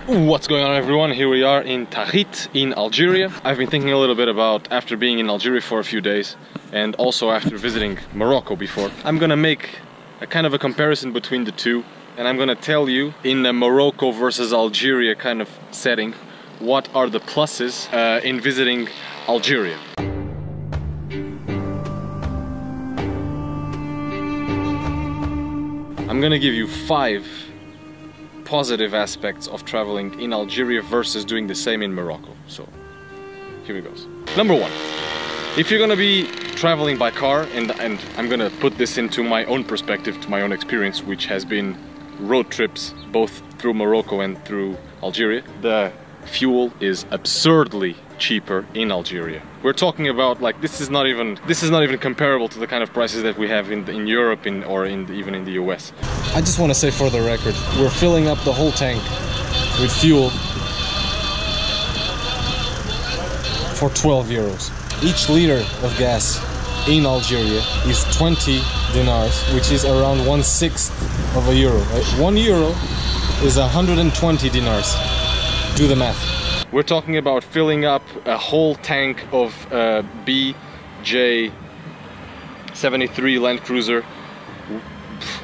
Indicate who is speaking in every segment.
Speaker 1: What's going on, everyone? Here we are in Tahit in Algeria. I've been thinking a little bit about, after being in Algeria for a few days and also after visiting Morocco before, I'm gonna make a kind of a comparison between the two, and I'm gonna tell you in a Morocco versus Algeria kind of setting what are the pluses in visiting Algeria. I'm gonna give you 5 positive aspects of traveling in Algeria versus doing the same in Morocco. So here it goes. Number 1, if you're gonna be traveling by car, and I'm gonna put this into my own perspective, to my own experience, which has been road trips both through Morocco and through Algeria, the fuel is absurdly cheaper in Algeria. We're talking about, like, this is not even comparable to the kind of prices that we have in Europe even in the US. I just want to say for the record, we're filling up the whole tank with fuel for 12 euros. Each liter of gas in Algeria is 20 dinars, which is around 1/6 of a euro. Right? 1 euro is 120 dinars. Do the math. We're talking about filling up a whole tank of BJ73 Land Cruiser,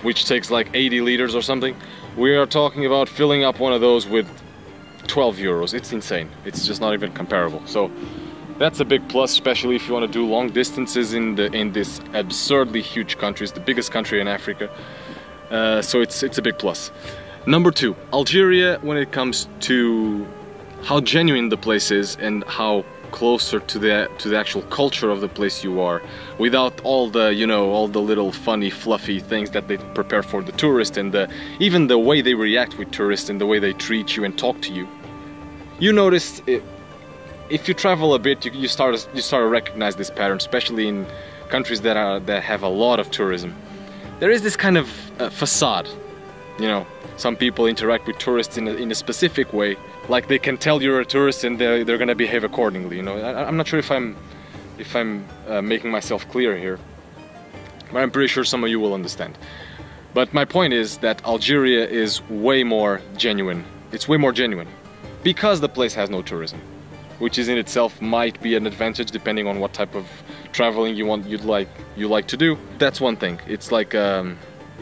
Speaker 1: which takes like 80 liters or something. We are talking about filling up one of those with 12 euros. It's insane. It's just not even comparable. So that's a big plus, especially if you want to do long distances in this absurdly huge country. It's the biggest country in Africa. So it's a big plus. Number 2, Algeria, when it comes to how genuine the place is and how closer to the actual culture of the place you are, without all the, you know, all the little funny fluffy things that they prepare for the tourist, and even the way they react with tourists and the way they treat you and talk to you. You notice it, if you travel a bit, you start to recognize this pattern, especially in countries that have a lot of tourism. There is this kind of facade, you know. Some people interact with tourists in a specific way, like they can tell you're a tourist and they're gonna behave accordingly. You know, I'm not sure if I'm making myself clear here, but I'm pretty sure some of you will understand. But my point is that Algeria is way more genuine. It's way more genuine because the place has no tourism, which is in itself might be an advantage depending on what type of traveling you like to do. That's one thing. It's like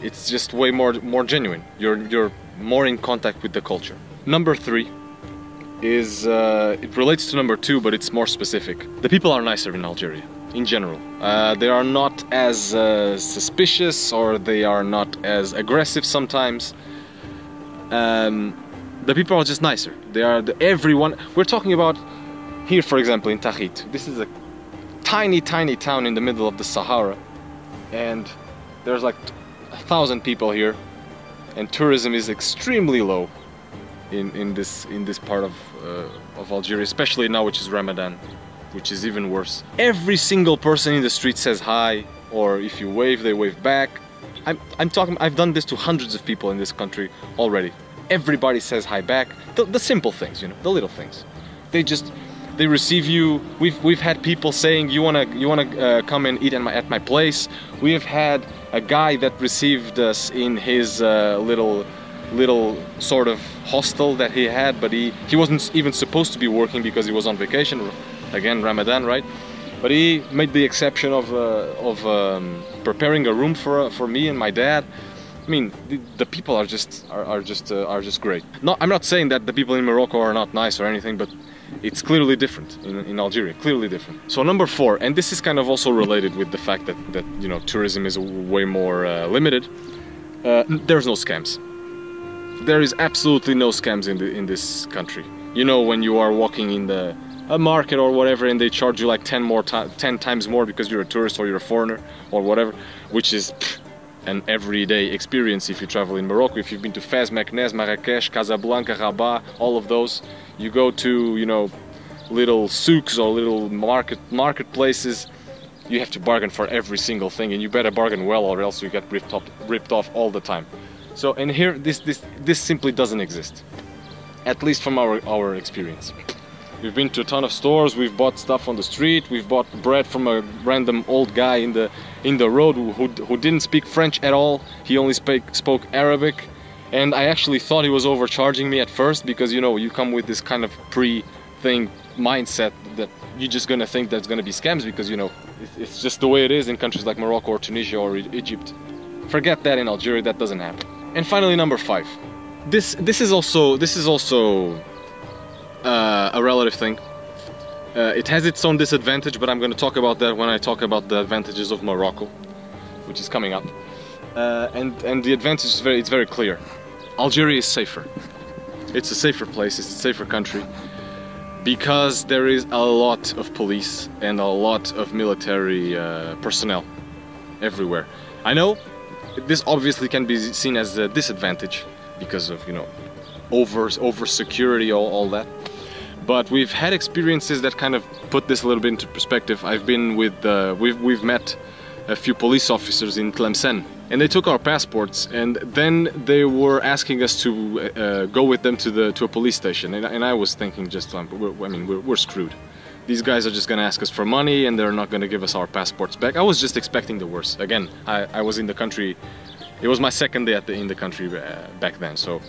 Speaker 1: it's just way more genuine. You're more in contact with the culture. Number 3 is it relates to number 2, but it's more specific. The people are nicer in Algeria in general. They are not as suspicious, or they are not as aggressive sometimes. The people are just nicer. They are everyone. We're talking about here, for example, in Tahit. This is a tiny town in the middle of the Sahara, and there's like 1,000 people here, and tourism is extremely low in this part of Algeria, especially now, which is Ramadan, which is even worse. Every single person in the street says hi, or if you wave, they wave back. I've done this to hundreds of people in this country already. Everybody says hi back. The simple things, you know, the little things. They receive you. We've had people saying, you wanna come and eat at my place. We have had a guy that received us in his little sort of hostel that he had, but he wasn't even supposed to be working because he was on vacation. Again, Ramadan, right? But he made the exception of preparing a room for me and my dad. I mean, the people are just great. No, I'm not saying that the people in Morocco are not nice or anything, but it's clearly different in Algeria, clearly different. So number 4, and this is kind of also related with the fact that you know, tourism is way more limited. There's no scams. There is absolutely no scams in this country. You know, when you are walking in a market or whatever, and they charge you like 10 times more because you're a tourist or you're a foreigner or whatever, which is an everyday experience if you travel in Morocco. If you've been to Fez, Meknès, Marrakech, Casablanca, Rabat, all of those, you go to, you know, little souks or little marketplaces, you have to bargain for every single thing, and you better bargain well, or else you get ripped off all the time. So, and here this simply doesn't exist, at least from our experience. We've been to a ton of stores, we've bought stuff on the street, we've bought bread from a random old guy in the road who didn't speak French at all. He only spoke Arabic, And I actually thought he was overcharging me at first, because you know, you come with this kind of pre-thing mindset that you're just gonna think there's gonna be scams, because you know, it's just the way it is in countries like Morocco or Tunisia or Egypt. Forget that in Algeria, that doesn't happen. And finally, number 5. This is also a relative thing. It has its own disadvantage, but I'm going to talk about that when I talk about the advantages of Morocco, which is coming up. And the advantage is it's very clear. Algeria is safer. It's a safer place. It's a safer country, because there is a lot of police and a lot of military personnel everywhere. I know this obviously can be seen as a disadvantage because of, you know, over security, all that. But we've had experiences that kind of put this a little bit into perspective. I've been with we've met a few police officers in Tlemcen, and they took our passports, and then they were asking us to go with them to a police station. And I was thinking, just we're screwed. These guys are just gonna ask us for money, and they're not gonna give us our passports back. I was just expecting the worst. Again, I was in the country. It was my second day in the country back then, so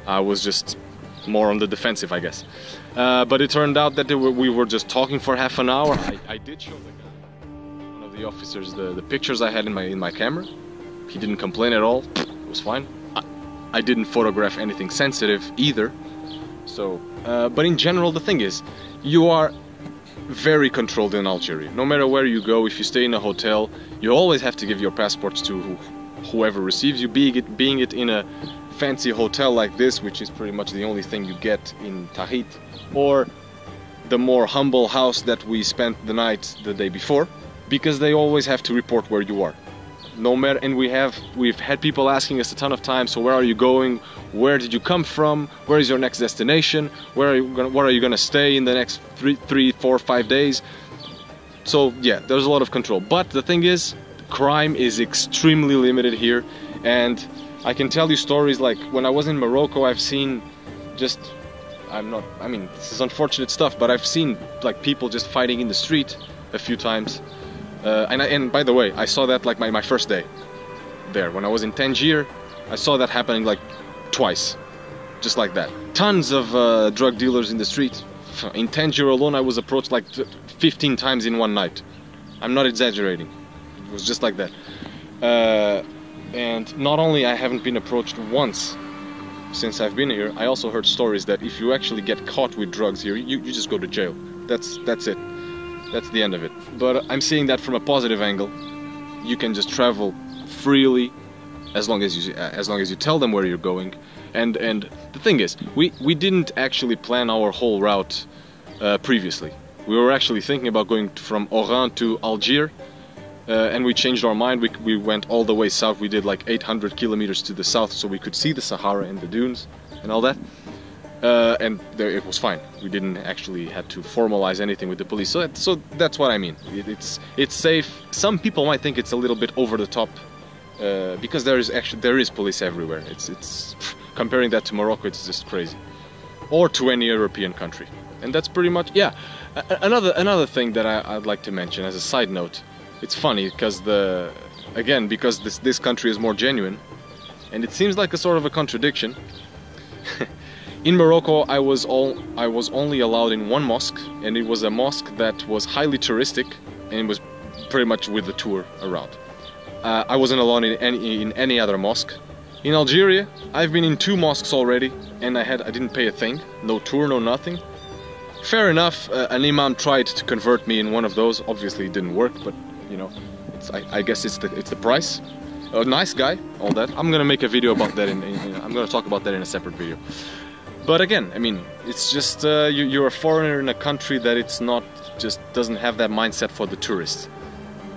Speaker 1: I was just more on the defensive, I guess. But it turned out that we were just talking for half an hour. I did show one of the officers the pictures I had in my camera. He didn't complain at all. It was fine. I didn't photograph anything sensitive either. So, but in general, the thing is, you are very controlled in Algeria. No matter where you go, if you stay in a hotel, you always have to give your passports to whoever receives you, being it in a fancy hotel like this, which is pretty much the only thing you get in Tahit, or the more humble house that we spent the night the day before, because they always have to report where you are. No matter, and we've had people asking us a ton of times, so where are you going? Where did you come from? Where is your next destination? Where are you gonna stay in the next 3, 4, 5 days? So yeah, there's a lot of control. But the thing is, crime is extremely limited here, and I can tell you stories like when I was in Morocco, I've seen this is unfortunate stuff, but I've seen like people just fighting in the street a few times. And by the way, I saw that like my first day there. When I was in Tangier, I saw that happening like twice, just like that. Tons of drug dealers in the street. In Tangier alone, I was approached like 15 times in one night. I'm not exaggerating. It was just like that. And not only I haven't been approached once since I've been here, I also heard stories that if you actually get caught with drugs here, you just go to jail. That's it. That's the end of it. But I'm seeing that from a positive angle. You can just travel freely as long as you tell them where you're going. And the thing is, we didn't actually plan our whole route previously. We were actually thinking about going from Oran to Algiers. And we changed our mind. We went all the way south. We did like 800 kilometers to the south, so we could see the Sahara and the dunes and all that. And there, it was fine. We didn't actually have to formalize anything with the police. So that's what I mean. It's safe. Some people might think it's a little bit over the top, because there is police everywhere. It's comparing that to Morocco, it's just crazy, or to any European country. And that's pretty much, yeah. Another thing that I'd like to mention as a side note. It's funny because because this country is more genuine, and it seems like a sort of a contradiction. In Morocco, I was only allowed in one mosque, and it was a mosque that was highly touristic, and it was pretty much with the tour around. I wasn't allowed in any other mosque. In Algeria, I've been in 2 mosques already, and I didn't pay a thing, no tour, no nothing. Fair enough, an imam tried to convert me in one of those. Obviously, it didn't work, but you know, I guess it's the price. A nice guy, all that. I'm gonna make a video about that. I'm gonna talk about that in a separate video. But again, I mean, it's just you're a foreigner in a country that doesn't have that mindset for the tourists,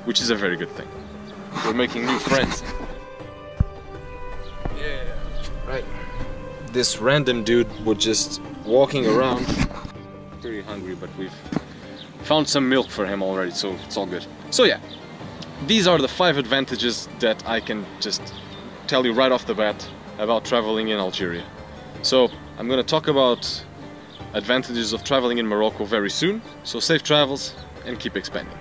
Speaker 1: which is a very good thing. We're making new friends. Yeah, right. This random dude was just walking around. Pretty hungry, but we've found some milk for him already, so it's all good. So yeah, these are the 5 advantages that I can just tell you right off the bat about traveling in Algeria. So I'm gonna talk about advantages of traveling in Morocco very soon. So safe travels and keep expanding.